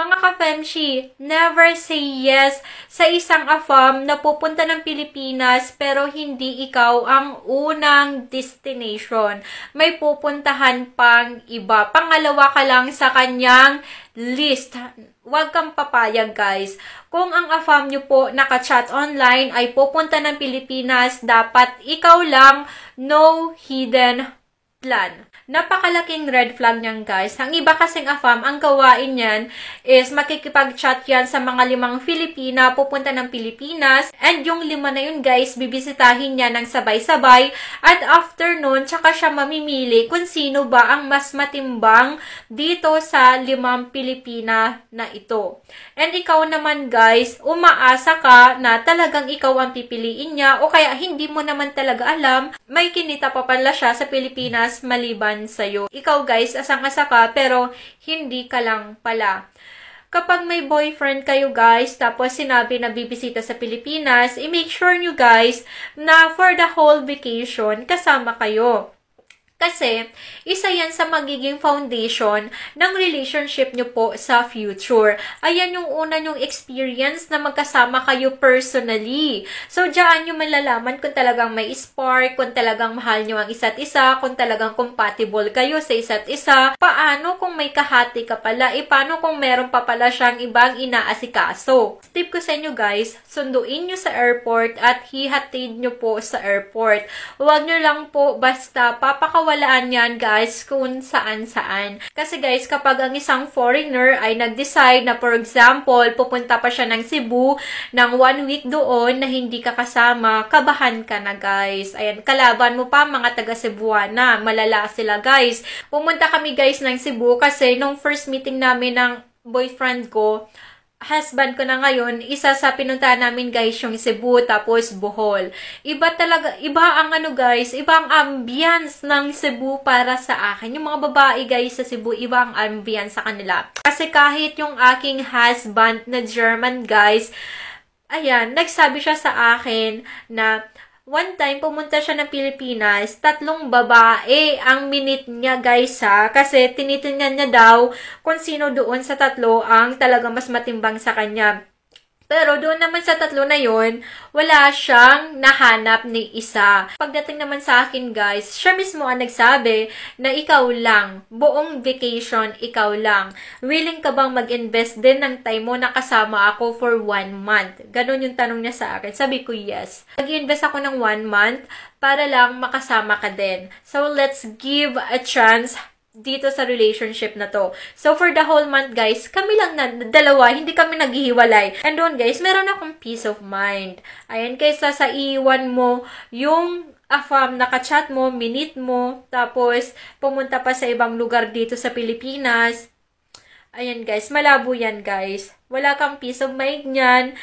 Mga ka-femshi, never say yes sa isang AFAM na pupunta ng Pilipinas pero hindi ikaw ang unang destination. May pupuntahan pang iba. Pangalawa ka lang sa kanyang list. Huwag kang papayag, guys. Kung ang AFAM nyo po nakachat online ay pupunta ng Pilipinas, dapat ikaw lang, no hidden plan. Napakalaking red flag niyan, guys. Ang iba kasing AFAM, ang gawain niyan is makikipag-chat yan sa mga 5 Filipina, pupunta ng Pilipinas, and yung 5 na yun, guys, bibisitahin niya ng sabay-sabay, at after nun, tsaka siya mamimili kung sino ba ang mas matimbang dito sa 5 Pilipina na ito. And ikaw naman, guys, umaasa ka na talagang ikaw ang pipiliin niya, o kaya hindi mo naman talaga alam, may kinita pa pala siya sa Pilipinas maliban sa'yo. Ikaw, guys, asang-asa ka, pero hindi ka lang pala. Kapag may boyfriend kayo, guys, tapos sinabi na bibisita sa Pilipinas, i-make sure nyo, guys, na for the whole vacation, kasama kayo. Kasi, isa yan sa magiging foundation ng relationship nyo po sa future. Ayan yung una nyong experience na magkasama kayo personally. So, diyan nyo malalaman kung talagang may spark, kung talagang mahal nyo ang isa't isa, kung talagang compatible kayo sa isa't isa. Paano kung may kahati ka pala? Paano kung meron pa pala siyang ibang inaasikaso? Tip ko sa inyo, guys, sunduin nyo sa airport at hihatid nyo po sa airport. Huwag nyo lang po basta papakawalaan yan, guys, kung saan-saan. Kasi, guys, kapag ang isang foreigner ay nag-decide na, for example, pupunta pa siya ng Cebu ng 1 week doon na hindi ka kasama, kabahan ka na, guys. Ayan, kalaban mo pa mga taga-Cebuana. Malala sila, guys. Pumunta kami, guys, ng Cebu kasi nung first meeting namin ng boyfriend ko, husband ko na ngayon, isa sa pinuntahan namin, guys, yung Cebu, tapos Bohol. Iba talaga, iba ang ano, guys, iba ang ambience ng Cebu para sa akin. Yung mga babae, guys, sa Cebu, iba ang ambience sa kanila. Kasi kahit yung aking husband na German, guys, ayan, nagsabi siya sa akin na one time, pumunta siya ng Pilipinas, 3 babae ang minute niya, guys, ha? Kasi tinitingnan niya daw kung sino doon sa 3 ang talaga mas matimbang sa kanya. Pero doon naman sa 3 na yon, wala siyang nahanap ni isa. Pagdating naman sa akin, guys, siya mismo ang nagsabi na ikaw lang, buong vacation, ikaw lang. Willing ka bang mag-invest din ng time mo na kasama ako for 1 month? Ganon yung tanong niya sa akin. Sabi ko, yes. Mag-invest ako ng 1 month para lang makasama ka din. So, let's give a chance dito sa relationship na to. So, for the whole month, guys, kami lang na dalawa, hindi kami naghihiwalay. And doon, guys, meron akong peace of mind. Ayan, kaysa sa iwan mo yung AFAM, nakachat mo, minute mo, tapos pumunta pa sa ibang lugar dito sa Pilipinas. Ayan, guys, malabo yan, guys. Wala kang peace of mind niyan.